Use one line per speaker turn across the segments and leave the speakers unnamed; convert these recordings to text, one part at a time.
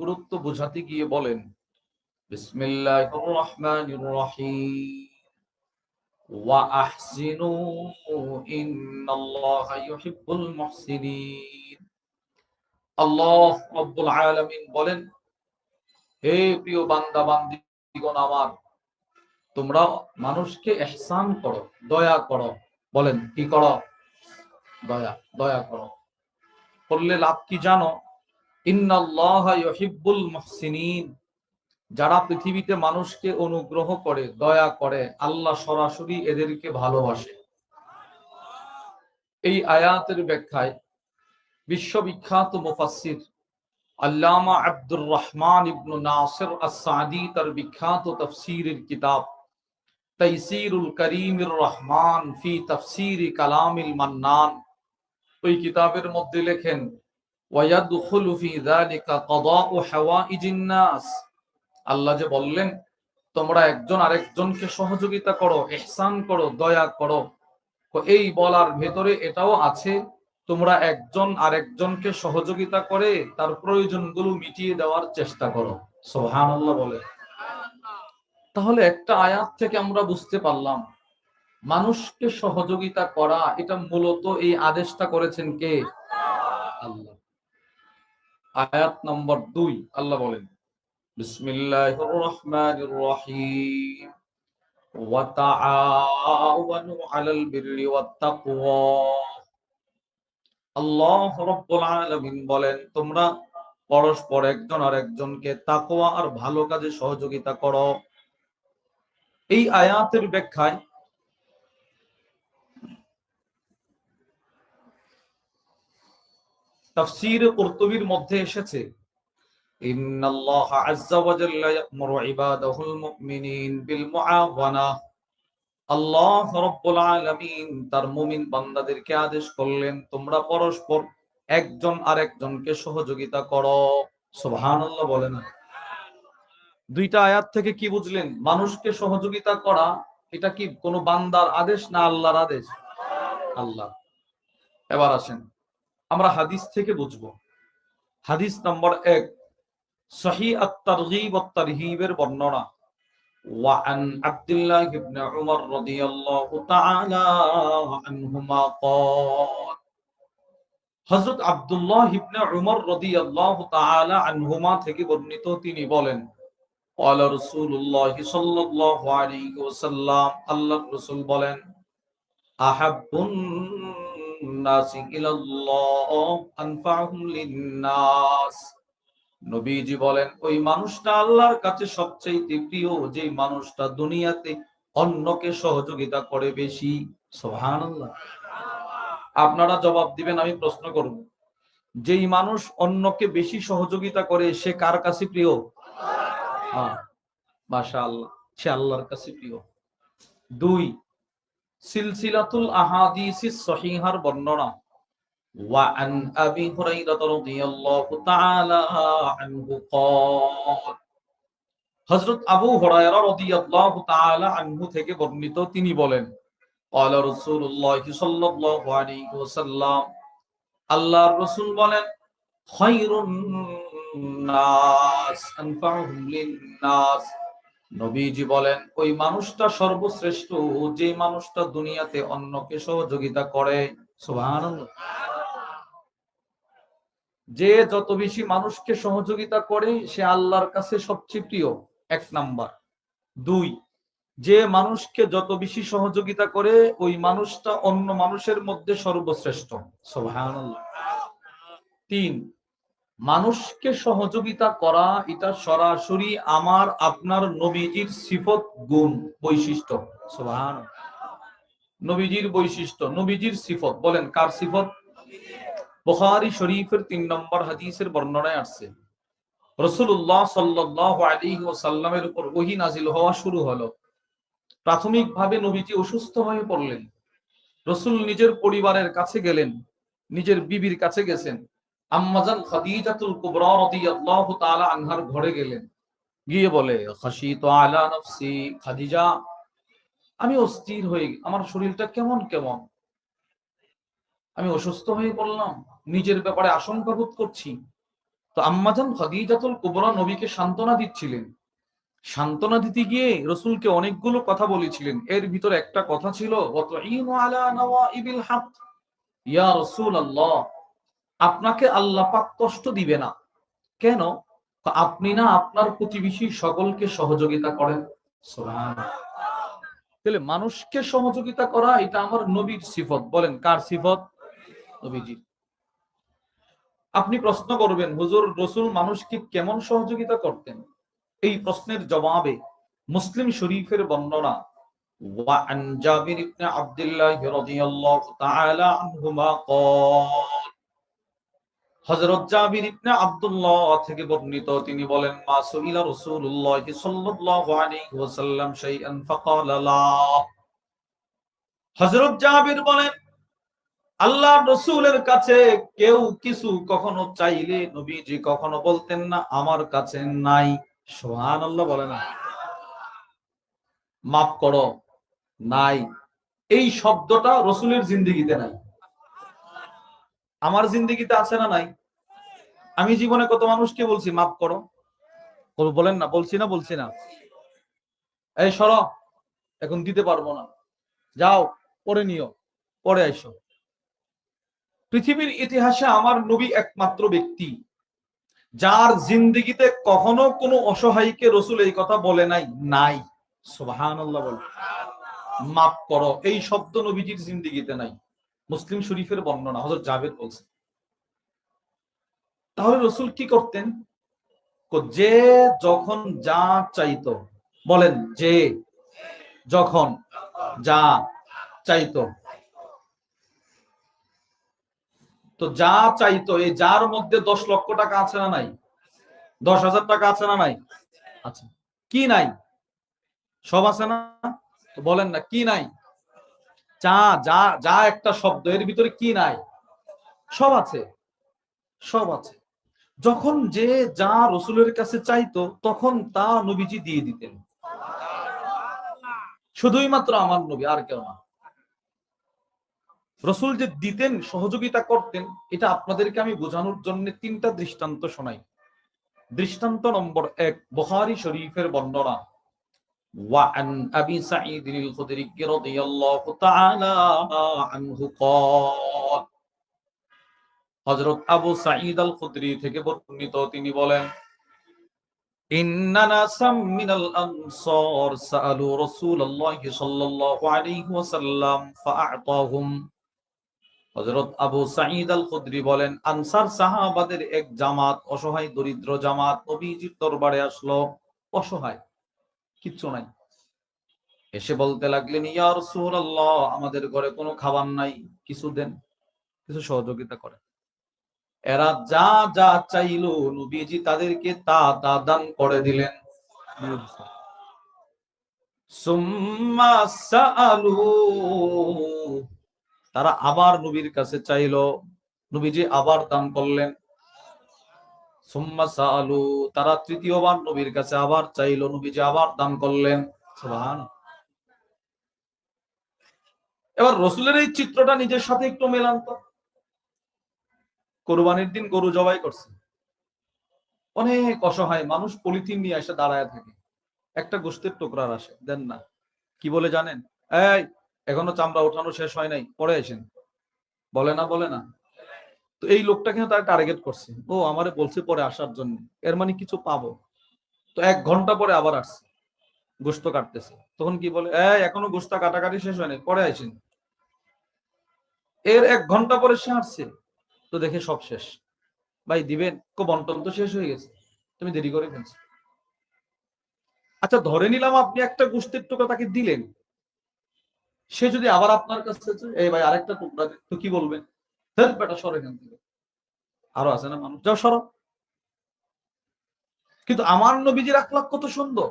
গুরুত্ব বোঝাতে গিয়ে বলেন, বিসমিল্লাহির রহমানির রহিম, ওয়া আহসিনু ইন্নাল্লাহা ইউহিব্বুল মুহসিনিন। আল্লাহ রাব্বুল আলামিন বলেন, হে প্রিয় বান্দা বান্দীগণ আমার, তোমরা মানুষকে ইহসান করো, দয়া করো। বলেন কি করো? দয়া, দয়া করো। করলে লাভ কি জানো? ইন্নাল্লাহা ইউহিব্বুল মুহসিনিন। যারা পৃথিবীতে মানুষকে অনুগ্রহ করে, দয়া করে, আল্লাহ সরাসরি এদেরকে ভালোবাসে। এই আয়াতের ব্যাখ্যায় বিশ্ববিখ্যাত মুফাসসির আল্লামা আব্দুর রহমান ইবনে নাসির আস-সাদি তার বিখ্যাত তাফসীরের কিতাব তাইসিরুল করিমির রহমান ফি তাফসীরি কালামিল মান্নান, ওই কিতাবের মধ্যে লেখেন, ওয়ায়াদখুলু ফি যালিকা কাদাউ হাওয়াইজিন নাস। আল্লাহ যে বললেন তোমরা একজন আরেকজনকে সহযোগিতা করো, ইহসান করো, দয়া করো, তো এই বলার ভেতরে এটাও আছে তোমরা একজন আরেকজনকে সহযোগিতা করে তার প্রয়োজনগুলো মিটিয়ে দেওয়ার চেষ্টা করো। সুবহানাল্লাহ বলে। তাহলে একটা আয়াত থেকে আমরা বুঝতে পারলাম মানুষকে সহযোগিতা করা, এটা মূলত এই আদেশটা করেছেন কে? আল্লাহ। আয়াত নম্বর 2 আল্লাহ বলেন, বিসমিল্লাহির রহমানির রহিম, ওয়া তাআওয়ানু আলাল বিররি ওয়াত তাকওয়া। আল্লাহ রাব্বুল আলামিন বলেন, তোমরা পরস্পর একজন আরেকজনকে তাকওয়া আর ভালো কাজে সহযোগিতা করো। এই আয়াতের ব্যাখ্যায় তাফসীর কুরতুবীর মধ্যে এসেছে, ইন্নাল্লাহা আযজা ওয়া জাল্লা ইয়া'মুরু ইবাদাহুল মুমিনিন বিল মুআওয়ানা। আল্লাহ রাব্বুল আলামিন তার মুমিন বান্দাদেরকে আদেশ করলেন, তোমরা পরস্পর একজন আরেকজনকে সহযোগিতা করো। সুবহানাল্লাহ বলেন। দুইটা আয়াত থেকে কি বুঝলেন? মানুষকে সহযোগিতা করা এটা কি কোনো বান্দার আদেশ না আল্লাহর আদেশ? আল্লাহ। এবার আসেন আমরা হাদিস থেকে বুঝবো। হাদিস নম্বর 1, সহিহ আত-তারগীব ওয়াত তারহীবের বর্ণনা। ওয়া আন আব্দুল্লাহ ইবনে উমর রাদিয়াল্লাহু তাআলা আনহুমা ক্বাল, হযরত আব্দুল্লাহ ইবনে উমর রাদিয়াল্লাহু তাআলা আনহুমা থেকে বর্ণিত, তিনি বলেন, ক্বালা রাসূলুল্লাহ সাল্লাল্লাহু আলাইহি ওয়াসাল্লাম, আল্লাহর রাসূল বলেন, আহাব্বুন নাসি ইলাল্লাহ আনফাহুম লিন-নাস। নবীজি বলেন, ওই মানুষটা আল্লাহর কাছে সবচেয়ে প্রিয় যে মানুষটা দুনিয়াতে অন্যকে সহযোগিতা করে বেশি। সুবহানাল্লাহ। আপনারা জবাব দিবেন, আমি প্রশ্ন করব, যেই মানুষ অন্যকে বেশি সহযোগিতা করে সে কার কাছে প্রিয়? হ্যাঁ, মাশাআল্লাহ, সে আল্লাহর কাছে প্রিয়। 2, সিলসিলাতুল আহাদিসিস সহিহার বর্ণনা। ওয়া আন আবি হুরায়রা রাদিয়াল্লাহু তাআলা আনহু ক্বাল, হযরত আবু হুরায়রা রাদিয়াল্লাহু তাআলা আনহু থেকে বর্ণিত, তিনি বলেন, ক্বালা রাসূলুল্লাহ সাল্লাল্লাহু আলাইহি ওয়াসাল্লাম, আল্লাহর রাসূল বলেন, খায়রুন নাস আনফাহুম লিন-নাস। নবীজি বলেন, ওই মানুষটা সর্বশ্রেষ্ঠ যে মানুষটা দুনিয়াতে অন্যকে সহযোগিতা করে। সুবহানাল্লাহ। যে যত বেশি মানুষকে সহযোগিতা করে সে আল্লাহর কাছে সবচেয়ে প্রিয়, 1 নাম্বার। 2, যে মানুষকে যত বেশি সহযোগিতা করে ওই মানুষটা অন্য মানুষের মধ্যে সর্বশ্রেষ্ঠ। সুবহানাল্লাহ। 3, মানুষকে সহযোগিতা করা এটা সরাসরি আমার আপনার নবীজির সিফত, গুণ, বৈশিষ্ট্য। সুবহানাল্লাহ। নবীজির বৈশিষ্ট্য, নবীজির সিফত। বলেন কার সিফত? বুখারী শরীফের 3 নম্বর হাদিসের বর্ণনায় আসছে, রাসূলুল্লাহ সাল্লাল্লাহু আলাইহি ওয়াসাল্লামের উপর ওহী নাযিল হওয়া শুরু হলো। প্রাথমিকভাবে নবীজি অসুস্থ হয়ে পড়লেন। রাসূল নিজের পরিবারের কাছে গেলেন, নিজের বিবির কাছে গেছেন। আম্মাজান খাদিজাতুল কুবরা রাদিয়াল্লাহু তাআলা আনহার ঘরে গেলেন, গিয়ে বলে, খাশিতু আলা নাফসি, খাদিজা আমি অস্থির হয়ে, আমার শরীরটা কেমন কেমন, আমি অসুস্থ হয়ে পড়লাম, নিজের ব্যাপারে আশঙ্কা বোধ করছি। তো আম্মাজান খাদিজাতুল কুবরা নবীকে সান্ত্বনা দিচ্ছিলেন। সান্ত্বনা দিতে গিয়ে রসুলকে অনেকগুলো কথা বলেছিলেন। এর ভিতরে একটা কথা ছিল, ওয়াতুঈনু আলা নওয়াইবিল হক। ইয়া রাসূলুল্লাহ, আপনাকে আল্লাহ পাক কষ্ট দিবে না কেন? আপনি না আপনার প্রতিবেশী সকলকে সহযোগিতা করেন। সুবহানাল্লাহ। তাহলে মানুষকে সহযোগিতা করা এটা আমার নবীর সিফত। বলেন কার সিফত? নবীজি। আপনি প্রশ্ন করবেন, হুজুর রসুল মানুষকে কেমন সহযোগিতা করতেন? এই প্রশ্নের জবাবে মুসলিম শরীফের বর্ণনা, وعن جابر بن عبد الله رضي الله تعالى عنهما قال, হযরত জাবির ইবনে আব্দুল্লাহ থেকে বর্ণিত, তিনি বলেন, মা সুইলা রাসূলুল্লাহ সাল্লাল্লাহু আলাইহি ওয়াসাল্লাম শাইআন ফাকালা লা। হযরত জাবির বলেন, আল্লাহর রাসূলের কাছে কেউ কিছু কখনো চাইলে নবীজি কখনো বলতেন না আমার কাছে নাই। সুবহানাল্লাহ বলেন না। মাফ করো, নাই, এই শব্দটা রাসূলের জিন্দেগিতে নাই। আমার জিন্দেগিতে আছে না নাই? আমি জীবনে কত মানুষকে বলছি মাফ করো, বলেন না, বলছি না বলছি না? এই সরো, এখন দিতে পারবো না, যাও পরে নিও, পরে আইসো। পৃথিবীর ইতিহাসে আমার নবী একমাত্র ব্যক্তি যার জিন্দেগিতে কখনো কোনো অসহায়কে রসুল এই কথা বলে নাই। নাই। সুবহানাল্লাহ বলে। মাফ করো এই শব্দ নবীজির জিন্দেগিতে নাই। মুসলিম শরীফের বর্ণনা, হযরত জাবের বলছে। তাহলে রসুল কি করতেন? যে যখন যা চাইতো, বলেন যে যখন যা চাইতো, তো যা চাইতো, এই যার মধ্যে 10 লক্ষ টাকা আছে না নাই? 10,000 টাকা আছে না নাই? আচ্ছা, কি নাই? সব আছে না? তো বলেন না কি নাই? যা যা যা একটা শব্দ, এর ভিতরে কি নাই? সব আছে, সব আছে। যখন যে যা রসুলের কাছে চাইতো তখন তা নবীজি দিয়ে দিতেন। শুধুই মাত্র আমার নবী, আর কেউ না। রসুল যে দিতেন, সহযোগিতা করতেন, এটা আপনাদেরকে আমি বোঝানোর জন্য 3টা দৃষ্টান্ত শোনাই। দৃষ্টান্ত নম্বর 1, বুখারী শরীফের বর্ণনা, وعن أبي سعيد الخدري رضي الله تعالى عنه قال, হযরত আবু সাঈদ আল খুদরি থেকে বর্ণিত, তিনি বলেন, ইন্না নাসাম মিনাল আনসার সাআলু রাসূলুল্লাহ সাল্লাল্লাহু আলাইহি ওয়াসাল্লাম ফাআতাহুম। হযরত আবু সাঈদ আল খুদরি বলেন, আনসার সাহাবাদের এক জামাত, অসহায় দরিদ্র জামাত নবীজির দরবারে আসলো। অসহায়, কিচ্ছু নাই। এসে বলতে লাগলেন, ইয়া রাসূলুল্লাহ, আমাদের ঘরে কোনো খাবার নাই, কিছু দেন, কিছু সহযোগিতা করেন। এরা যা যা চাইলো নবীজি তাদেরকে তা তা দান করে দিলেন। সুম্মা সাআলু, তারা আবার নবীর কাছে চাইলো, নবীজি আবার দান করলেন। সুম্মা সাআলু, তারা তৃতীয়বার নবীর কাছে আবার চাইলো, নবীজি আবার দান করলেন। সুবহানাল্লাহ। এবার রসুলের এই চিত্রটা নিজের সাথে একটু মেলান তো। কোরবানির দিন গরু জবাই করছে, অনেক অসহায় মানুষ পলিথিন নিয়ে এসে দাঁড়ায় থাকে, একটা গোশতের টুকরার আসে, দেন না। কি বলে জানেন? এই, এখনো চামড়া ওঠানো শেষ হয় নাই, পরে আসেন। বলে না, বলে না? তো এই লোকটা কিন্তু তার টার্গেট করছে, ও আমারে বলছে পরে আসার জন্য, এর মানে কিছু পাবো। তো 1 ঘন্টা পরে আবার আসছে, গোশত কাটতেছে। তখন কি বলে, এই এখনো গোশত কাটাকাটি শেষ হয় নাই, পরে আসেন। এর 1 ঘন্টা পরে সে আসছে, তো দেখে সব শেষ। ভাই দিবেন? বন্টন তো শেষ হয়ে গেছে, তুমি দেরি করে ফেলছো। আচ্ছা ধরে নিলাম আপনি একটা গোশতের টুকরা তাকে দিলেন, সে যদি আবার আপনার কাছে এই ভাই আরেকটা টুকরা দিন, তো কি বলবেন? হেল বেটা সর এখান থেকে, আরো আছে না মানুষ, যাও সরো। কিন্তু আমার নবীজির আখলাক কত সুন্দর।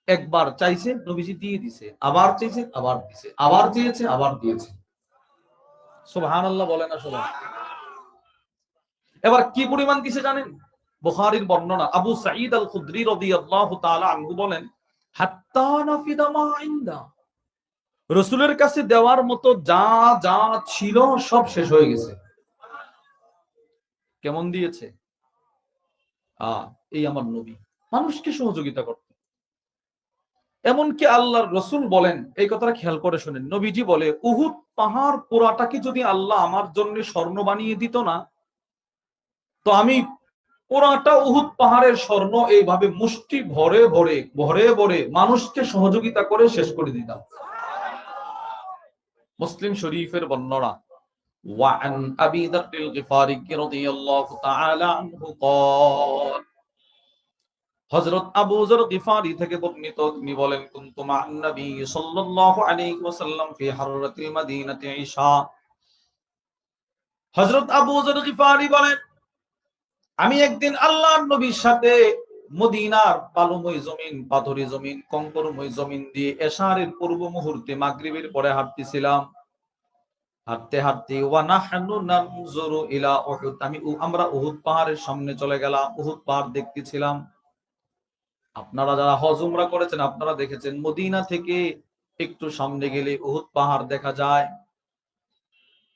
একবার চাইছে, নবীজি দিয়ে দিছে, আবার চাইছে, আবার দিছে, আবার চেয়েছে, আবার দিয়েছে। সুবহানাল্লাহ বলে না সবাই? এবার কি পরিমাণ দিছে জানেন? বুখারীর বর্ণনা, আবু সাঈদ আল খুদরি রাদিয়াল্লাহু তাআলা আনহু বলেন, হাত্তা নাফিদা মা ইনদা, রাসূলের কাছে দেওয়ার মতো যা যা ছিল সব শেষ হয়ে গেছে। কেমন দিয়েছে? এই আমার নবী মানুষকে সহযোগিতা করতেন। এমনকি আল্লাহর রসুল বলেন, এই কথাটা খেয়াল করে শুনেন, নবীজি বলে উহুদ পাহাড় পোড়াটাকে যদি আল্লাহ আমার জন্য স্বর্ণ বানিয়ে দিত না, তো আমি পোড়াটা উহুদ পাহাড়ের স্বর্ণ এইভাবে মুষ্টি ভরে ভরে ভরে ভরে মানুষকে সহযোগিতা করে শেষ করে দিতাম। মুসলিম শরীফের বর্ণনা, وعن أبي ذر الغفاري رضي الله تعالى عنه قال হযরত আবু যর গিফারি থেকে বর্ণিত, তিনি বলেন কুনতু মা'আন নবী সাল্লাল্লাহু আলাইহি ওয়াসাল্লাম ফি হাররাতিল মদিনাতি ঈশা। হযরত আবু যর গিফারি বলেন, আমি একদিন আল্লাহর নবীর সাথে মদিনার বালুময় জমিন, পাথরি জমিন, কঙ্করময় জমিন দিয়ে এশারের পূর্ব মুহূর্তে মাগরিবের পরে হাঁটতেছিলাম। হাঁটতে হাঁটতে ওয়া নাহনু নানজুরু ইলা উহুদ, আমরা উহুদ পাহাড়ের সামনে চলে গেলাম, উহুদ পাহাড় দেখতেছিলাম। আপনারা যারা হজ উমরা করেছেন আপনারা দেখেছেন মদিনা থেকে একটু সামনে গেলে উহুদ পাহাড় দেখা যায়।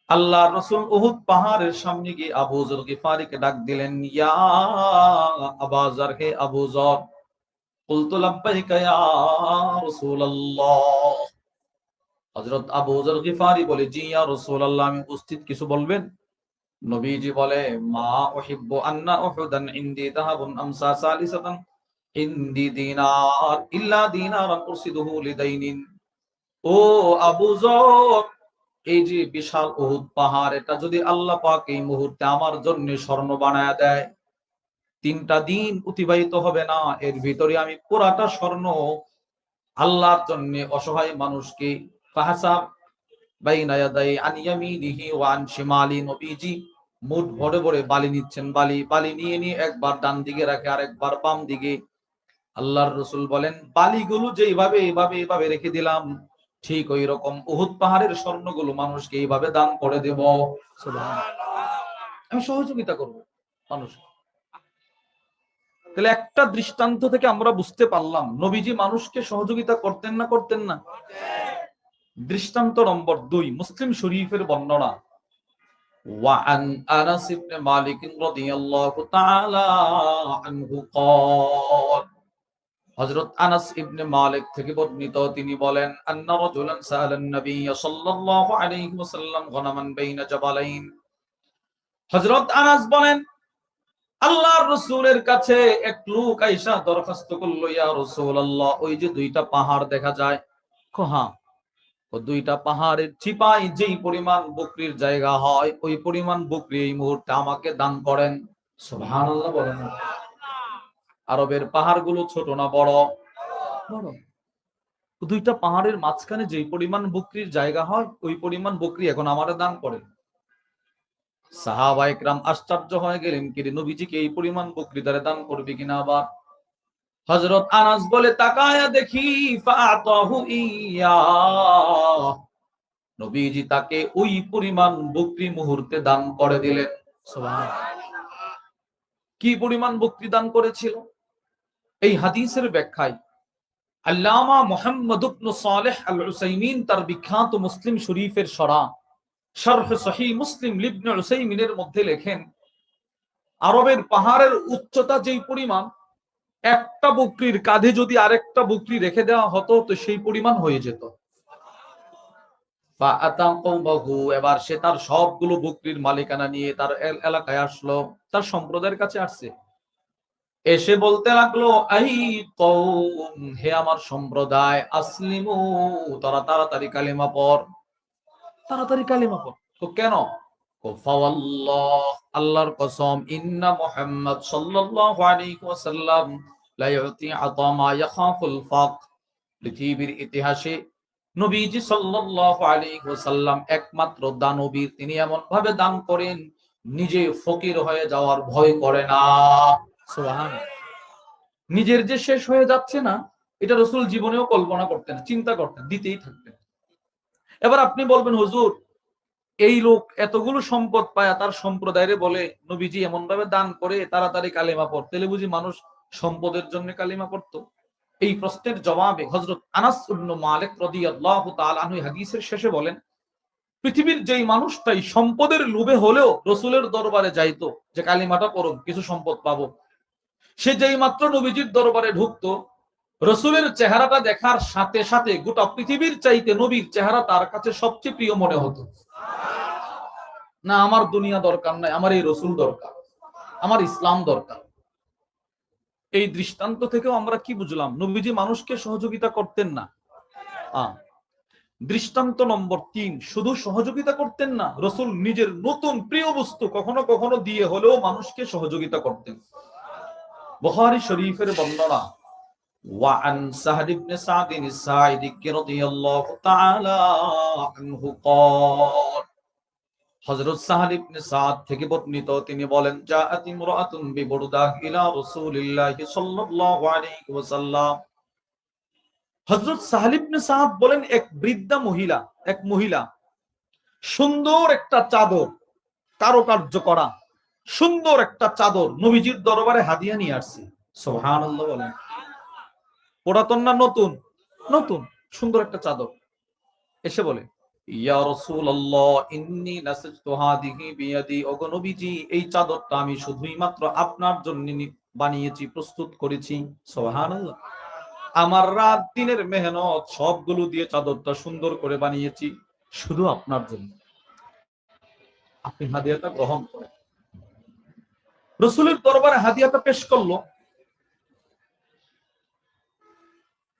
আল্লাহর রাসূল উহুদ পাহাড়ের সামনে গিয়ে আবু যর গিফারিকে ডাক দিলেন, ইয়া আবা যর, হে আবু যর। কুলতু লাব্বাইকা ইয়া রাসূলুল্লাহ। হযরত আবু যর গিফারি বলে, জি ইয়া রাসূলুল্লাহ, আমি উপস্থিত, কিছু বলবেন? নবীজি বলে, মা উহিব্বু আন্না উহুদান ইনদি যাহাবুন আমসা সালিসাতান ইনদি দিনার ইল্লা দিনারান উরসিদুহু লিদাইনিন। ও আবু যর, এই যে বিশাল উহুদ পাহাড়, এটা যদি আল্লাহ পাক এই মুহূর্তে আমার জন্য স্বর্ণ বানায় দেয়, 3টা দিন অতিবাহিত হবে না, এর ভিতরে আমি পুরাটা স্বর্ণ আল্লাহর জন্য অসহায় মানুষকে ফাহাসাব বাইনা ইয়াদাই আন ইয়ামিনিহি ওয়া আন শিমালি। নবীজি মুঠ ভরে ভরে বালি নিচ্ছেন, বালি বালি নিয়ে নিয়ে একবার ডান দিকে রাখে আর একবার বাম দিকে। আল্লাহর রাসূল বলেন, বালিগুলো যেইভাবে এইভাবে এইভাবে রেখে দিলাম, ঠিক ওই রকম উহুদ পাহাড়ের স্বর্ণগুলো মানুষকে এইভাবে দান করে দেব। সুবহানাল্লাহ, আমি সহযোগিতা করব মানুষ। তাহলে একটা দৃষ্টান্ত থেকে আমরা বুঝতে পারলাম নবীজি মানুষকে সহযোগিতা করতেন না করতেন না। দৃষ্টান্ত নম্বর 2, মুসলিম শরীফের বর্ণনা, وعن أنس بن مالك رضي الله تعالى عنه قال হযরত আনাস ইবনে মালিক থেকে বর্ণিত, তিনি বলেন, আন্না রাজুলান সাআলান নবী সাল্লাল্লাহু আলাইহি ওয়াসাল্লাম গনামান বাইনা জাবালাইন। হযরত আনাস বলেন, আল্লাহর রাসূলের কাছে এক লোক আয়েশা দরখাস্ত করলো, ইয়া রাসূলুল্লাহ, ওই যে 2টা পাহাড় দেখা যায়। হ্যাঁ, ও 2টা পাহাড়ের চিপায় যেই পরিমাণ বকরির জায়গা হয়, ওই পরিমাণ বকরি এই মুহূর্তে আমাকে দান করেন। সুবহানাল্লাহ বলেন। আরবের পাহাড়গুলো ছোট না বড়? বড়। 2টা পাহাড়ের মাঝখানে যেই পরিমাণ বকরির জায়গা হয়, ওই পরিমাণ বকরি এখন আমারে দান করেন। সাহাবায়ে কেরাম আশ্চর্য হয়ে গেলেন, কি রে, নবীজিকে এই পরিমাণ বকরি দ্বারা দান করবে কিনা। আবার হযরত আনাস বলে, তাকায়া দেখি ফাআতাহু ইয়া, নবীজি তাকে ওই পরিমাণ বকরি মুহূর্তে দান করে দিলেন। সুবহানাল্লাহ। কি পরিমাণ বকরি দান করেছিল? এই হাদিসের ব্যাখ্যায় আল্লামা মুহাম্মদ ইবনে সালেহ আল উসাইমিন তার বিখ্যাত মুসলিম শরীফের শরহ সহিহ মুসলিম ইবনে উসাইমিনের মধ্যে লেখেন, আরবের পাহাড়ের উচ্চতা যেই পরিমাণ, একটা বকরির কাঁধে যদি আরেকটা বকরি রেখে দেওয়া হতো তো সেই পরিমাণ হয়ে যেত। এবার সে তার সবগুলো বকরির মালিকানা নিয়ে তার এলাকায় আসলো, তার সম্প্রদায়ের কাছে আসছে। এসে বলতে লাগলো, আই কওম, হে আমার সম্প্রদায়, আসলিমু, তারা তাড়াতাড়ি কালিমা পড়, তাড়াতাড়ি কালিমা পড়। তো কেন? ফাওয়াল্লাহ, আল্লাহর কসম, ইন্না মুহাম্মদ সাল্লাল্লাহু আলাইহি ওয়াসাল্লাম লা ইউতি আতামা ইয়াখাফুল ফাক। পৃথিবীর ইতিহাসে নবীজি সাল্লাল্লাহু আলাইহি ওয়াসাল্লাম একমাত্র দানবীর, তিনি এমন ভাবে দান করেন নিজে ফকির হয়ে যাওয়ার ভয় করে না। সুবহানাল্লাহ। নিজের যে শেষ হয়ে যাচ্ছে না, এটা রাসূল জীবনেও কল্পনা করতেন, চিন্তা করতেন, দিতেই থাকতেন। এবার আপনি বলবেন, হুজুর, এই লোক এতগুলো সম্পদ পায় তার সম্প্রদায়ের বলে নবীজি এমন ভাবে দান করে তাড়াতাড়ি কালিমা পড়তে, তাহলে বুঝি মানুষ সম্পদের জন্য কালিমা পড়তো? এই প্রশ্নের জবাবে হযরত আনাস ইবনে মালিক রাদিয়াল্লাহু তাআলা আনহু হাদিসের শেষে বলেন, পৃথিবীর যেই মানুষটাই সম্পদের লোভে হলেও রাসূলের দরবারে যাইতো যে কালিমাটা পড়ো, কিছু সম্পদ পাবো, সে যেই মাত্র নবীজির দরবারে ঢুকতো, রসুলের চেহারাটা দেখার সাথে সাথে গোটা পৃথিবীর চাইতে নবীর চেহারা তার কাছে সবচেয়ে প্রিয় মনে হতো। না, আমার দুনিয়া দরকার নাই, আমার এই রসুল দরকার, আমার ইসলাম দরকার। এই দৃষ্টান্ত থেকেও আমরা কি বুঝলাম? নবীজি মানুষকে সহযোগিতা করতেন না। দৃষ্টান্ত নম্বর 3, শুধু সহযোগিতা করতেন না, রসুল নিজের নতুন প্রিয় বস্তু কখনো কখনো দিয়ে হলেও মানুষকে সহযোগিতা করতেন। বুখারী শরীফের বর্ণনা, وعن سهل بن سعد الساعدي رضي الله تعالى عنه قال, হযরত সাহল ইবনে সাদ থেকে বর্ণিত, তিনি বলেন, জাআত ইমরাআতুন বিবুরদাহ ইলা রাসূলিল্লাহি সাল্লাল্লাহু আলাইহি ওয়াসাল্লাম। হযরত সাহল ইবনে সাদ বলেন, এক বৃদ্ধা মহিলা, এক মহিলা সুন্দর একটা চাদর, কারুকার্য করা সুন্দর একটা চাদর নবীজির দরবারে হাদিয়া নিয়ে আসছে। সুবহানাল্লাহ বলেন। পুরাতন না নতুন? নতুন, সুন্দর একটা চাদর। এসে বলে, ইয়া রাসূলুল্লাহ ইন্নী নাসাজতু হাদিহি বিয়াদি, ওগো নবীজি, এই চাদরটা আমি শুধুই মাত্র আপনার জন্য বানিয়েছি, প্রস্তুত করেছি। সুবহানাল্লাহ। আমার রাত দিনের মেহনত সবগুলো দিয়ে চাদরটা সুন্দর করে বানিয়েছি, শুধু আপনার জন্য। আপনি হাদিয়াটা গ্রহণ করেন। রাসূলের দরবারে হাদিয়াটা পেশ করলো।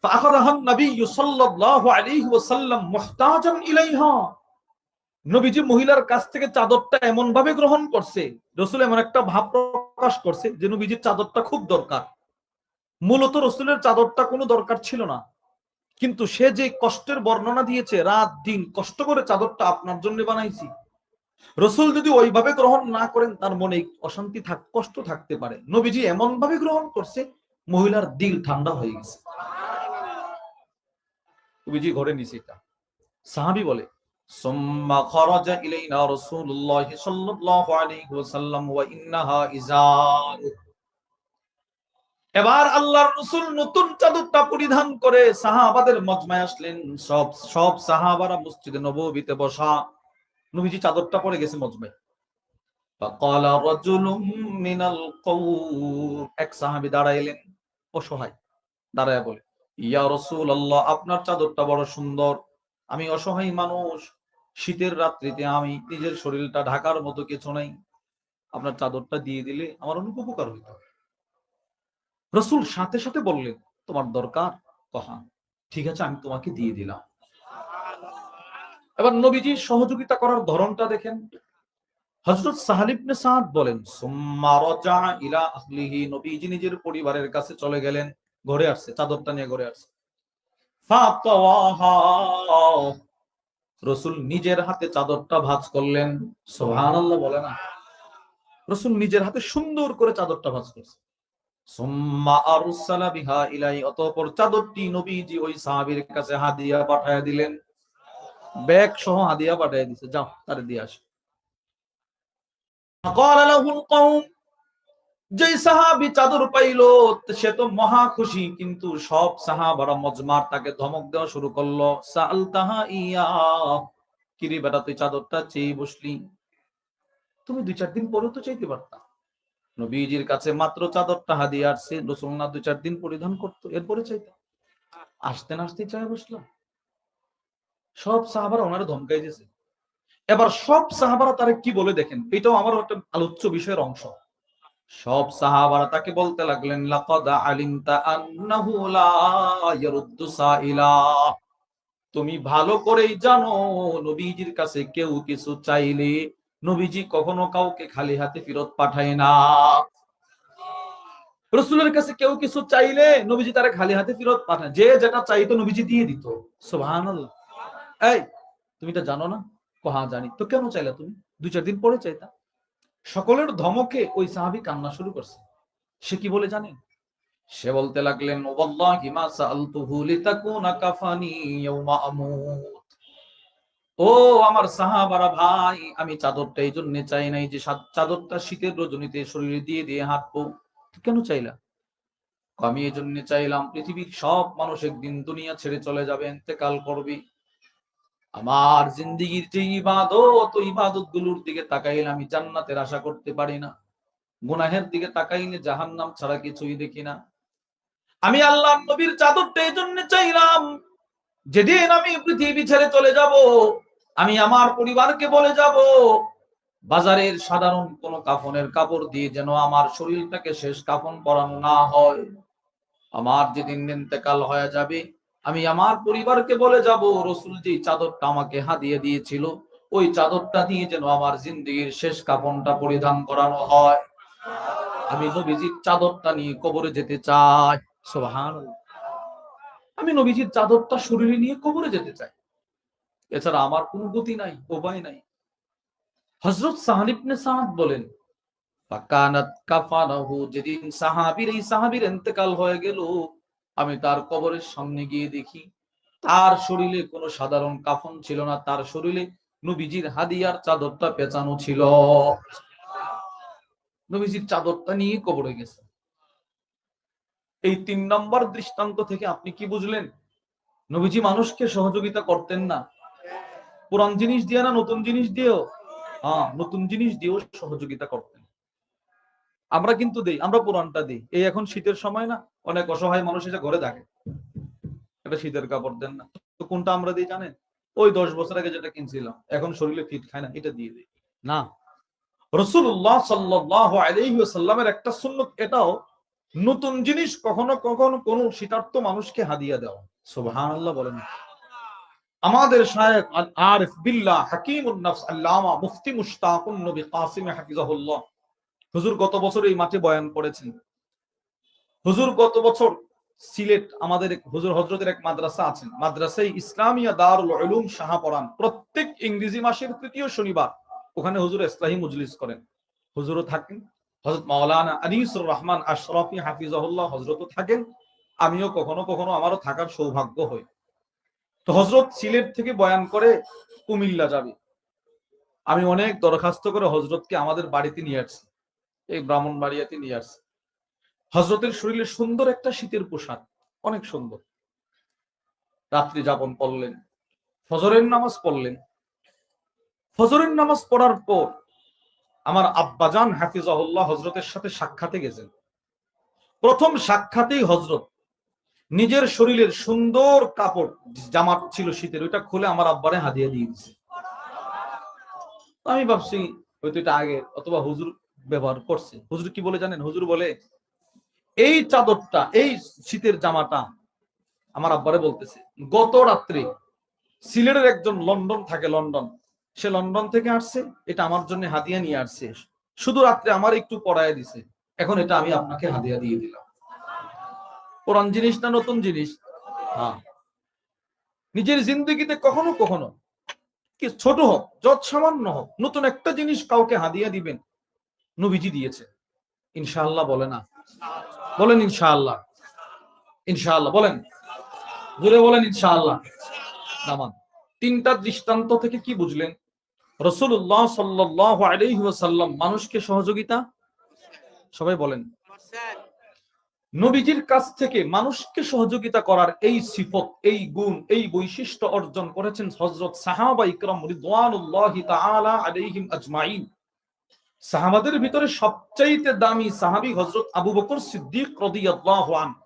فأخذها النبي صلى الله عليه وسلم محتاجا إليها। নবীজি মহিলার কাছ থেকে চাদরটা এমন ভাবে গ্রহণ করছে, রাসূল এমন একটা ভাব প্রকাশ করছে যে নবীজির চাদরটা খুব দরকার। মূলত রাসূলের চাদরটা কোনো দরকার ছিল না, কিন্তু সে যে কষ্টের বর্ণনা দিয়েছে, রাত দিন কষ্ট করে চাদরটা আপনার জন্য বানাইছি। রাসূল যদি ওইভাবে গ্রহণ না করেন, তার মনে অশান্তি কষ্ট থাকতে পারে। নবীজি এমন ভাবে গ্রহণ করছে, মহিলার দিল ঠান্ডা হয়ে গেছে। নবীজি ঘরে নিছে এটা। সাহাবী বলে, সুম্মা খারাজা ইলাইনা রাসূলুল্লাহ সাল্লাল্লাহু আলাইহি ওয়াসাল্লাম ওয়া ইন্নাহা ইজার। এবার আল্লাহর রাসূল নতুন চাদরটা পরিধান করে সাহাবাদের মজমায় আসলেন। সব সাহাবারা মসজিদে নববীতে বসা, নবীজি চাদরটা পরে গেছে মজমায়। ফাকালা রাজুলুম মিনাল কওম, এক সাহাবী দাঁড়াইলেন, অসহায়, দাঁড়ায় বলে, ইয়া রাসূলুল্লাহ, আপনার চাদরটা বড় সুন্দর, আমি অসহায় মানুষ, শীতের রাত্রিতে আমি নিজের শরীরটা ঢাকার মতো কিছু নাই, আপনার চাদরটা দিয়ে দিলে আমার অনেক উপকার হইত। রাসূল সাথে সাথে বললেন, তোমার দরকার? কহা, ঠিক আছে, আমি তোমাকে দিয়ে দিলাম। এবার নবীজির সহযোগিতা করার ধরনটা দেখেন। হযরত সাহল ইবনে সাদ বলেন, সুম্মা রাজা ইলা আহলিহি, নবীজি নিজের পরিবারের কাছে চলে গেলেন, ঘরে আসছে, চাদরটা নিয়ে ঘরে আসছে। ফাতাওয়াহা, রাসূল নিজের হাতে চাদরটা ভাঁজ করলেন। সুবহানাল্লাহ বলে না? রাসূল নিজের হাতে সুন্দর করে চাদরটা ভাঁজ করছে। সুম্মা আরসালা বিহা ইলাই, অতঃপর চাদরটি নবীজি ওই সাহাবীর কাছে হাদিয়া পাঠায় দিলেন। ব্যাগ সহ হাদিয়া পাঠিয়ে দিয়েছে, যাও তারে দিয়ে আসো। ফাকালা লাহুল কওম, যেই সাহাবী চাদর পাইলো সে তো মহা খুশি, কিন্তু সব সাহাবারা মজমার তাকে ধমক দেওয়া শুরু করলো। সালতাহা ইয়া, কিরে বেটা, তুই চাদরটা চেয়ে বসলি, তুমি 2-4 দিন পরে তো চাইতে পারতা। নবীজির কাছে মাত্র চাদরটা হাদিয়া আসছে, রাসূল না 2-4 দিন পরিধান করতো, এরপরে চাইতা। আসতে না আসতে চাই বসলো। সব সাহাবারা ওনারে ধমকাই দিয়েছে। এবার সব সাহাবারা তারে কি বলে দেখেন, এটাও আমার একটা আলোচ্য বিষয়ের অংশ। সব সাহাবারা তাকে বলতে লাগলেন, লাকাদ আলিমতা আন্নাহু লা ইয়ারুদ্দু সাইলা, তুমি ভালো করেই জানো নবীজির কাছে কেউ কিছু চাইলে নবীজি কখনো কাউকে খালি হাতে ফেরত পাঠায় না। রাসূলের কাছে কেউ কিছু চাইলে নবীজি তারে খালি হাতে ফেরত পাঠায়, যে যেটা চাইতো নবীজি দিয়ে দিত। সুবহানাল্লাহ। এই, তুমি এটা জানো না? কহা, জানি। তো কেন চাইলা তুমি? 2-4 দিন পরে চাইতা। সকলের ধমকে ওই সাহাবী কান্না শুরু করছে। সে কি বলে জানেন? সে বলতে লাগলেন, ওয়াল্লাহি মা সাআলতুহু লিতাকুনা কাফানি ইয়াওমা আমুত। ও আমার সাহাবারা ভাই, আমি চাদরটা এই জন্য চাই নাই যে চাদরটা শীতের রজনীতে শরীরে দিয়ে দিয়ে হাঁটবো। কেন চাইলা? আমি এই জন্য চাইলাম, পৃথিবীর সব মানুষ একদিন দুনিয়া ছেড়ে চলে যাবে, ইন্তেকাল করবে। আমার জিন্দেগীর যে ইবাদত, ওই ইবাদত গুলোর দিকে তাকাইলে আমি জান্নাতের আশা করতে পারি না। গুনাহের দিকে তাকাইলে জাহান্নাম ছাড়া কিছুই দেখি না। আমি আল্লাহ নবীর চাদরটা এই জন্য চাইলাম, যেদিন আমি পৃথিবী ছেড়ে চলে যাব, আমি আমার পরিবারকে বলে যাব, বাজারের সাধারণ কোন কাফনের কাপড় দিয়ে যেন আমার শরীরটাকে শেষ কাফন পরানো না হয়। আমার যেদিন ইন্তেকাল হয়ে যাবে, আমি আমার পরিবারকে বলে যাব, রসুল যে চাদরটা আমাকে হাদিয়ে দিয়েছিল, ওই চাদরটা দিয়ে যেন আমার জিন্দেগীর শেষ কাফনটা পরিধান করানো হয়। আমি নবীজির চাদরটা নিয়ে কবরে যেতে চাই। সুবহানাল্লাহ। আমি নবীজির চাদরটা শরীরে নিয়ে কবরে যেতে চাই। এছাড়া আমার কোনো গতি নাই, উপায় নাই। হযরত সাহল ইবনে সাদ বলেন, ফাকানাত কাফানাহু, যেদিন সাহাবীর ইন্তেকাল হয়ে গেল, আমি তার কবরের সামনে গিয়ে দেখি তার শরীরে কোনো সাধারণ কাফন ছিল না, তার শরীরে নবীজির হাদিয়ার চাদরটা পেঁচানো ছিল। নবীজির চাদরটা নিয়ে কবরে গেছে। এই 3 নম্বর দৃষ্টান্ত থেকে আপনি কি বুঝলেন? নবীজি মানুষকে সহযোগিতা করতেন না। পুরান জিনিস দিয়ে না, নতুন জিনিস দিয়েও। হ্যাঁ, নতুন জিনিস দিয়েও সহযোগিতা করতেন। আমরা কিন্তু দেই, আমরা পুরানটা দিই। এই এখন শীতের সময় না, অনেক অসহায় মানুষ এসে ঘরে থাকে, এটা শীতের কাপড় দেন না, তো কোনটা আমরা দিই জানেন? ওই 10 বছর আগে যেটা কিনছিলাম, এখন শরীরে ফিট খায় না, এটা দিয়ে দিই না। রাসূলুল্লাহ সাল্লাল্লাহু আলাইহি ওয়াসাল্লামের একটা সুন্নাত এটাও, নতুন জিনিস কখনো কখনো কোন শীতার্থ মানুষকে হাদিয়া দেওয়া। সুবহানাল্লাহ বলেন। আমাদের শায়েখ আল আরিফ বিল্লাহ হাকিমুন নফস আল্লামা মুফতি মুশতাকুন নবী কাসিম হাফিজাহুল্লাহ, হুজুর গত বছর এই মাঠে বয়ান করেছেন। হুজুর গত বছর সিলেট, আমাদের হুজুর হযরতের এক মাদ্রাসা আছেন, মাদ্রাসায়ে ইসলামিয়া দারুল উলুম শাহপরান, প্রত্যেক ইংরেজি মাসের তৃতীয় শনিবার ওখানে হুজুর ইসলাহি মজলিস করেন। হুজুরও থাকেন, হযরত মাওলানা আনিসুর রহমান আশরাফি হাফিজাহুল্লাহ হযরতও থাকেন, আমিও কখনো কখনো আমারও থাকার সৌভাগ্য হয়। তো হযরত সিলেট থেকে বয়ান করে কুমিল্লা যাবে। আমি অনেক দরখাস্ত করে হযরতকে আমাদের বাড়িতে নিয়ে আসছি, এই ব্রাহ্মণবাড়িয়াতে নিয়ে আসছি। হযরতের শরীরে সুন্দর একটা শীতের পোশাক, অনেক সুন্দর। রাত্রি যাপন করলেন, ফজরের নামাজ পড়লেন। ফজরের নামাজ পড়ার পর আমার আব্বাজান হাফিজাহুল্লাহ হযরতের সাথে সাক্ষাতে গেছেন। প্রথম সাক্ষাতেই হযরত নিজের শরীরের সুন্দর কাপড়, জামা ছিল শীতের, ওইটা খুলে আমার আব্বারে হাদিয়া দিয়ে দিয়েছে। আমি ভাবছি হয়তো এটা আগে অথবা হুজুর ব্যবহার করছে। হুজুর কি বলে জানেন? হুজুর বলে, এই চাদরটা, এই শীতের জামাটা আমার আব্বারে বলতেছে, গত রাত্রে সিলেটের একজন লন্ডন থাকে, লন্ডন, সে লন্ডন থেকে আসছে, এটা আমার জন্য হাদিয়া নিয়ে আসছে, শুধু রাত্রে আমার একটু পড়ায় দিছে, এখন এটা আমি আপনাকে হাদিয়া দিয়ে দিলাম। পুরান জিনিস না নতুন জিনিস? হ্যাঁ। নিজের জিন্দগিতে কখনো কখনো, কি ছোট হোক যত সামান্য হোক, নতুন একটা জিনিস কাউকে হাদিয়া দিবেন, নবীজি দিয়েছে। ইনশাআল্লাহ বলে না? বলেন ইনশাআল্লাহ। ইনশাআল্লাহ বলেন, জোরে বলেন ইনশাআল্লাহ। নামান। 3টা দৃষ্টান্ত থেকে কি বুঝলেন? রাসূলুল্লাহ সাল্লাল্লাহু আলাইহি ওয়াসাল্লাম মানুষকে সহযোগিতা, সবাই বলেন, নবীজির কাছ থেকে মানুষকে সহযোগিতা করার এই সিফত, এই গুণ, এই বৈশিষ্ট্য অর্জন করেছেন হযরত সাহাবা ইকরাম রিদওয়ানুল্লাহি তাআলা আলাইহিম আজমাইন। সাহাবাদের ভিতরে সবচাইতে দামি সাহাবী হযরত আবু বকর সিদ্দিক রাদিয়াল্লাহু আনহু।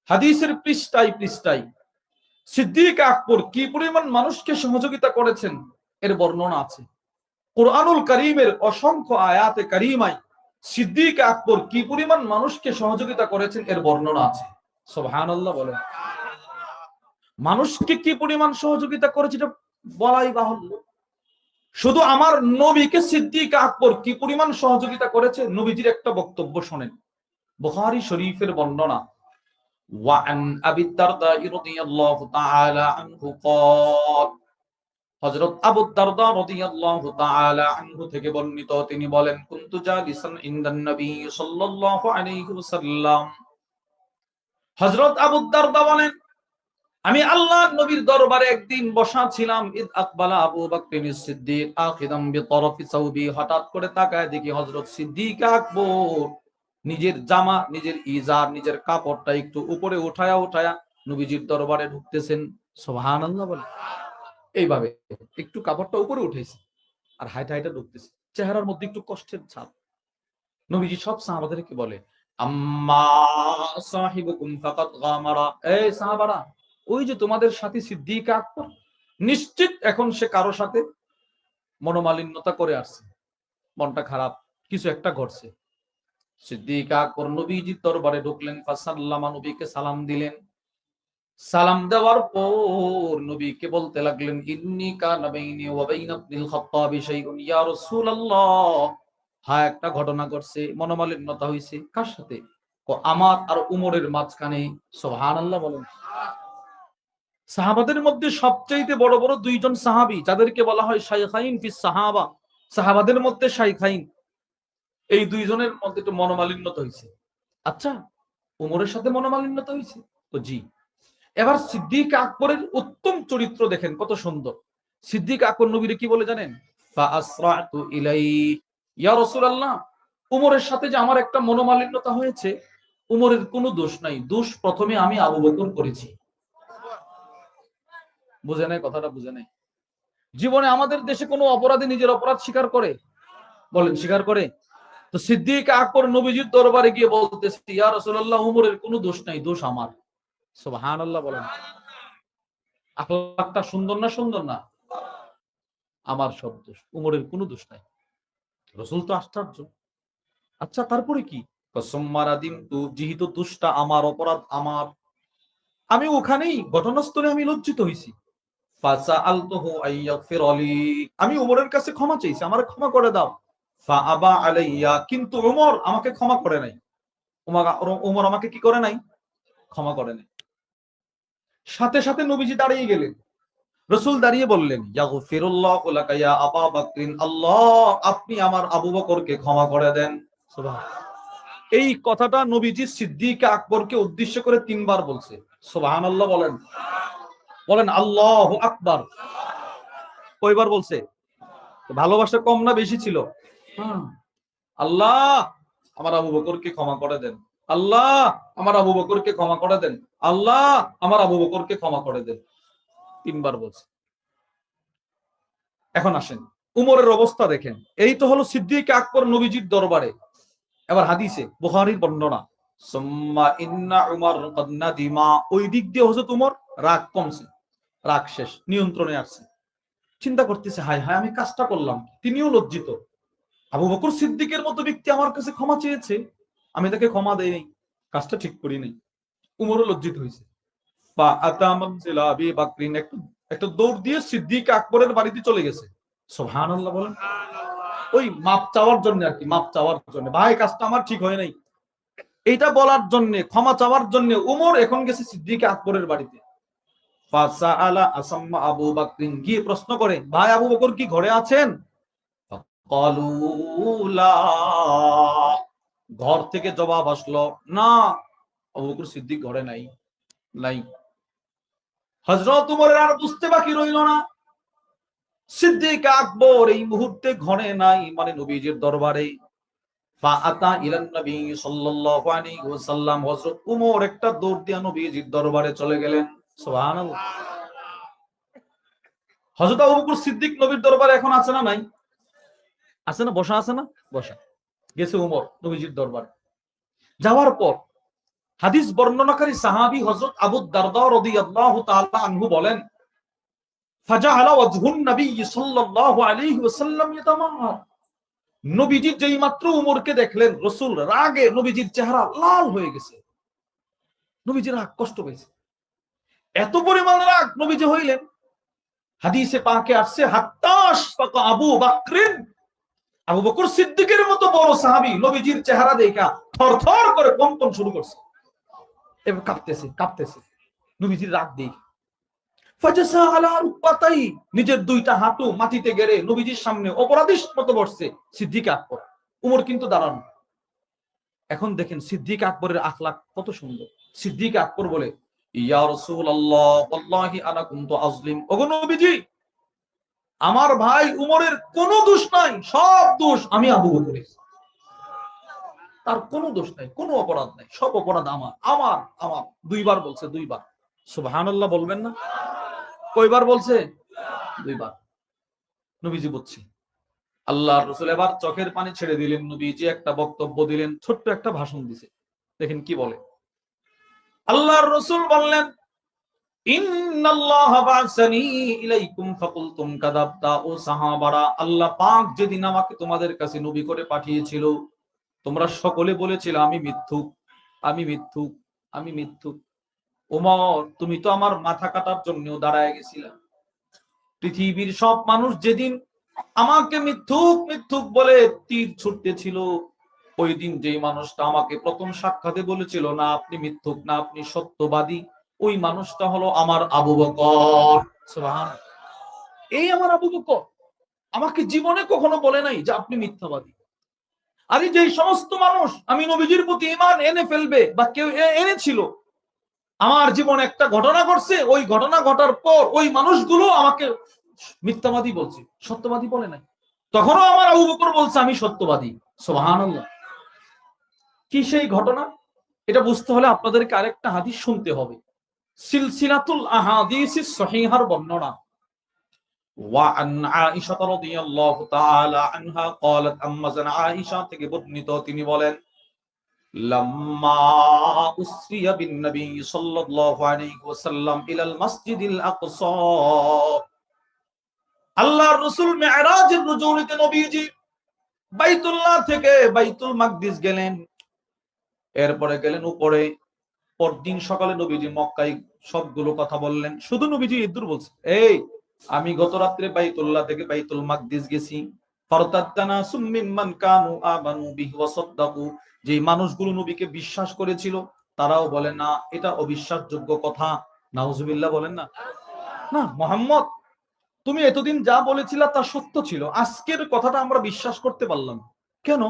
হাদিসের পৃষ্ঠায় পৃষ্ঠায় সিদ্দিক আকবর কি পরিমাণ মানুষকে সহযোগিতা করেছেন এর বর্ণনা আছে। কুরআনুল কারীমের অসংখ্য আয়াতে কারীমায় সিদ্দিক আকবর কি পরিমাণ মানুষকে সহযোগিতা করেছেন এর বর্ণনা আছে। সুবহানাল্লাহ বলেন। মানুষকে কি পরিমাণ সহযোগিতা করেছে এটা বলাই বাহুল্য। শুধু আমার নবীকে সিদ্দিক আকবর কি পরিমাণ সহযোগিতা করেছে, নবীজির একটা বক্তব্য শোনেন, বুখারী শরীফের বর্ণনা। ওয়ান আবি দারদা রাদিয়াল্লাহু তাআলা আনহু قال, হযরত আবু দারদা রাদিয়াল্লাহু তাআলা আনহু থেকে বর্ণিত, তিনি বলেন, কুনতু জালিসান ইনদান নবী সাল্লাল্লাহু আলাইহি ওয়াসাল্লাম। হযরত আবু দারদা বলেন, আমি আল্লাহর নবীর দরবারে একদিন বসা ছিলাম। ইদ আকবালা আবু বকর সিদ্দিক আখিদাম বিতরফি সাউবি, হঠাৎ করে তাকায় দেখি হযরত সিদ্দিক আকবর নিজের জামা, নিজের ইজার, নিজের কাপড়টা একটু উপরে উঠায়া উঠায়া নবীজির দরবারে ঢুকতেছেন। সুবহানাল্লাহ বলে। এইভাবে একটু কাপড়টা উপরে উঠেছে আর হাইটা হাইটা ঢুকতেছে, চেহারার মধ্যে একটু কষ্টের ছাপ। নবীজি সব সাহাবাদেরকে বলে, আম্মা সাহিবুকুম ফাকাদ গামারা, এই সাহাবারা, ওই যে তোমাদের সাথী সিদ্দিক আকবর, নিশ্চিত এখন সে কারো সাথে মনোমালিন্যতা করে আসছে, মনটা খারাপ, কিছু একটা ঘটছে। সিদ্দিক আকবর নবীজির দরবারে ঢুকলেন, ফাসাল্লামা, নবীকে সালাম দিলেন। সালাম দেওয়ার পর নবীকে বলতে লাগলেন, ইন্নী কানা বাইনি ওয়া বাইনা ইবনিল খাত্তাবি শাইউন ইয়া রাসূলুল্লাহ। হ্যাঁ, একটা ঘটনা ঘটছে, মনোমালিন্যতা হয়েছে। কার সাথে? আমার আর উমরের মাঝখানে। সুবহানাল্লাহ বলেন। সাহাবাদের মধ্যে সবচেয়ে বড় বড় দুইজন সাহাবী, যাদেরকে বলা হয় শাইখাইন ফিস সাহাবা, সাহাবাদের মধ্যে শাইখাইন, এই দুইজনের মধ্যে একটু মনোমালিন্যতা হয়েছে। আচ্ছা, উমরের সাথে মনোমালিন্যতা হয়েছে তো? জি। এবার সিদ্দিক আকবরের উত্তম চরিত্র দেখেন, কত সুন্দর। সিদ্দিক আকবর নবীরে কি বলে জানেন? ফাআসরাতু ইলাই, ইয়া রাসূলুল্লাহ, উমরের সাথে যে আমার একটা মনোমালিন্যতা হয়েছে, উমরের কোনো দোষ নাই, দোষ প্রথমে আমি আবু বকর করেছি। বুঝে নাই কথাটা? বুঝে নাই? জীবনে আমাদের দেশে কোনো অপরাধী নিজের অপরাধ স্বীকার করে? বলেন, স্বীকার করে? তো সিদ্দিক আকবর নবীজির দরবারে গিয়ে বলতেছে, ইয়া রাসূলুল্লাহ, উমরের কোনো দোষ নাই, দোষ আমার। সুবহানাল্লাহ বলেন। আখলাকটা সুন্দর না? সুন্দর না? আমার সব দোষ, উমরের কোনো দোষ নাই। রাসূল তো আশ্চর্য। আচ্ছা, তারপরে কি? যেহেতু দোষটা আমার, অপরাধ আমার, আমি ওখানেই ঘটনাস্থলে আমি লজ্জিত হয়েছি। ফাসাআলতুহু আইয়াগফির লি, আমি উমরের কাছে ক্ষমা চাইছি, আমারে ক্ষমা করে দাও। ফাআবা আলাইয়া, কিন্তু উমর আমাকে ক্ষমা করে নাই। উমর আমাকে কি করে নাই? ক্ষমা করে নাই। সাথে সাথে নবীজি দাঁড়িয়ে গেলেন। রাসূল দাঁড়িয়ে বললেন, ইয়াগফিরুল্লাহু লাকা ইয়া আবা বকরিন, আল্লাহ আপনি আমার আবু বকরকে ক্ষমা করে দেন। সুবহানাল্লাহ। এই কথাটা নবীজি সিদ্দিক আকবরকে উদ্দেশ্য করে 3 বার বলছে। সুবহানাল্লাহ বলেন। বলেন আল্লাহু আকবার। কয়বার বলছে? ভালোবাসা কম না বেশি ছিল? আল্লাহ আমার আবু বকরকে ক্ষমা করে দেন, আল্লাহ আমার আবু বকরকে ক্ষমা করে দেন, আল্লাহ আমার আবু বকরকে ক্ষমা করে দেন। 3 বার বলছে। এখন আসেন উমরের অবস্থা দেখেন। এই তো হলো সিদ্দিক আকবর নবীজির দরবারে। এবার হাদিসে বুখারীর বর্ণনা, সুম্মা ইন্না উমর ক্বাদ নাদিমা, ওই দিক দিয়ে হযরত উমর রাগ কমছে, রাগ শেষ, নিয়ন্ত্রণে আসছে। চিন্তা করতেছে, হায় হায় আমি কাজটা করলাম। তিনিও লজ্জিত। আবু বকর সিদ্দিকের মতো ব্যক্তি আমার কাছে ক্ষমা চেয়েছে, আমি তাকে ক্ষমা দেই নাই, কাজটা ঠিক করি নাই। উমরও লজ্জিত হয়েছে। বা আতা মানজিলা আবি বকরিন, একটা দৌড় দিয়ে সিদ্দিক আকবরের বাড়িতে চলে গেছে। সুবহানাল্লাহ বলেন। ওই মাপ চাওয়ার জন্য আর কি, মাপ চাওয়ার জন্য, ভাই কাজটা আমার ঠিক হয় নাই, এইটা বলার জন্য, ক্ষমা চাওয়ার জন্য উমর এখন গেছে সিদ্দিক আকবরের বাড়িতে। ফাসাআলা আসাম্মা আবু বকরিন, গিয়ে প্রশ্ন করে, ভাই আবু বকর কি ঘরে আছেন? ক্বালু লা, ঘর থেকে জবাব আসলো, না, আবু বকর সিদ্দিক ঘরে নাই, নাই। হযরত উমরের আর বুঝতে বাকি রইল না, সিদ্দিক আকবর এই মুহূর্তে ঘরে নাই, মানে নবীজির দরবারে। ফাআতা ইলান নবী সাল্লাল্লাহু আলাইহি ওয়াসাল্লাম, হযরত উমর একটা দৌড় দিয়ে নবীজির দরবারে চলে গেলেন। সুবহানাল্লাহ। হযরত আবু বকর সিদ্দিক নবীর দরবারে এখন আছে না নাই? আছে না? বসা আছে না? বসা। গেছে উমর নবীজির দরবারে। যাওয়ার পর হাদিস বর্ণনাকারী সাহাবী হযরত আবু দারদা রাদিয়াল্লাহু তাআলা আনহু বলেন, ফাজাআলা ওয়াজহুন নবী সাল্লাল্লাহু আলাইহি ওয়াসাল্লাম ইয়াতামার, নবীজি যেই মাত্র উমরকে দেখলেন, রাসূল রাগে নবীজির চেহারা লাল হয়ে গেছে। নবীজির রাগ, কষ্ট পেয়েছে, এত পরিমাণ রাগ নবীজি হইলেন। হাদিসে পাকে আসছে, হাত্তাশ ফাকা আবু বকরিন, আবু বকর সিদ্দিকের মতো বড় সাহাবী নবীজির চেহারা দেখা থরথর করে কম্পন শুরু করছে, এবার কাঁপতেছে কাঁপতেছে নবীজির রাগ দেখে। ফাজাসা আলা রুকবাতাই, নিজের 2টা হাঁটু মাটিতে গেড়ে নবীজির সামনে অপরাধীর মতো বসছে সিদ্দিক আকবর। উমর কিন্তু দাঁড়ানো। এখন দেখেন সিদ্দিক আকবরের আখলাক কত সুন্দর। সিদ্দিক আকবর বলে, ইয়া রাসূলুল্লাহ ওয়াল্লাহি আনা কুনতু আজলিম, ওগো নবীজি, আমার ভাই উমরের কোনো দোষ নাই, সব দোষ আমি আবু বকরের, তার কোনো দোষ নাই, কোনো অপরাধ নাই, সব অপরাধ আমার আমার আমার। 2 বার বলছে, 2 বার। সুবহানাল্লাহ বলবেন না? কয়বার বলছে? 2 বার। নবীজি বলছে, আল্লাহর রাসূল এবার চোখের পানি ছেড়ে দিলেন, নবীজি একটা বক্তব্য দিলেন, ছোট্ট একটা ভাষণ দিছে। দেখেন কি বলে। আল্লাহর রাসূল বললেন, ইন্নাল্লাহা বা'সানি ইলাইকুম ফাকুলতুম কাযাবতা। ও সাহাবারা, আল্লাহ পাক যেদিন আমাকে তোমাদের কাছে নবী করে পাঠিয়েছিল, তোমরা সকলে বলেছিলে আমি মিথ্যুক, আমি মিথ্যুক, আমি মিথ্যুক। ওমর, তুমি তো আমার মাথা কাটার জন্যও দাঁড়ায় গেছিলা। পৃথিবীর সব মানুষ যেদিন আমাকে মিথ্যুক মিথ্যুক বলে তীর ছুটতেছিল, ওই দিন যে মানুষটা আমাকে প্রথম সাক্ষাতে বলেছিল না আপনি মিথ্যুক, না আপনি সত্যবাদী, ওই মানুষটা হলো আমার আবু বকর। সুবহানাল্লাহ। এই আমার আবু বকর আমাকে জীবনে কখনো বলে নাই যে আপনি মিথ্যাবাদী। আরে যে সমস্ত মানুষ আমি নবীজির প্রতি ঈমান এনে ফেলবে বা কেউ এনেছিল, আমার জীবনে একটা ঘটনা ঘটছে, ওই ঘটনা ঘটার পর ওই মানুষগুলো আমাকে মিথ্যাবাদী বলছে, সত্যবাদী বলে নাই। তখনও আমার আবু বকর বলছে আমি সত্যবাদী। সুবহানাল্লাহ। কি সেই ঘটনা? এটা বুঝতে হলে আপনাদেরকে আরেকটা হাদিস শুনতে হবে, সিলসিলাতুল আহাদিসিস সহিহার বর্ণনা। وعن عائشة رضي الله تعالى عنها قالت أما عائشة থেকে বর্ণিত, তিনি বলেন, لما أسري بالنبي صلى الله عليه وسلم إلى المسجد الأقصى। আল্লাহর রাসূল মিরাজের রজনীতে নবীজি বাইতুল্লাহ থেকে বাইতুল মাকদিস গেলেন, এরপরে গেলেন উপরে। পরদিন সকালে নবীজি মক্কায় সবগুলো কথা বললেন, শুধু নবীজি ইদ্দুর বলছে, এই আমি গত রাত্রে বাইতুল্লাহ থেকে বাইতুল মাকদিস গেছি। ফারতাদানা সুম্মিন কানু আমানু বিহি ওয়া সাদ্দাকু, যে মানুষগুলো নবীকে বিশ্বাস করেছিল তারাও বলে না এটা অবিশ্বাসযোগ্য কথা। নাউজুবিল্লাহ বলেন না। না মুহাম্মদ, তুমি এতদিন যা বলেছিলা তা সত্য ছিল, আজকের কথাটা আমরা বিশ্বাস করতে পারলাম। কেন?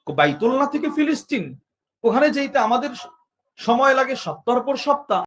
বাইতুল্লাহ থেকে ফিলিস্তিন ওখানে যেতে আমাদের সময় লাগে সপ্তাহের পর সপ্তাহ।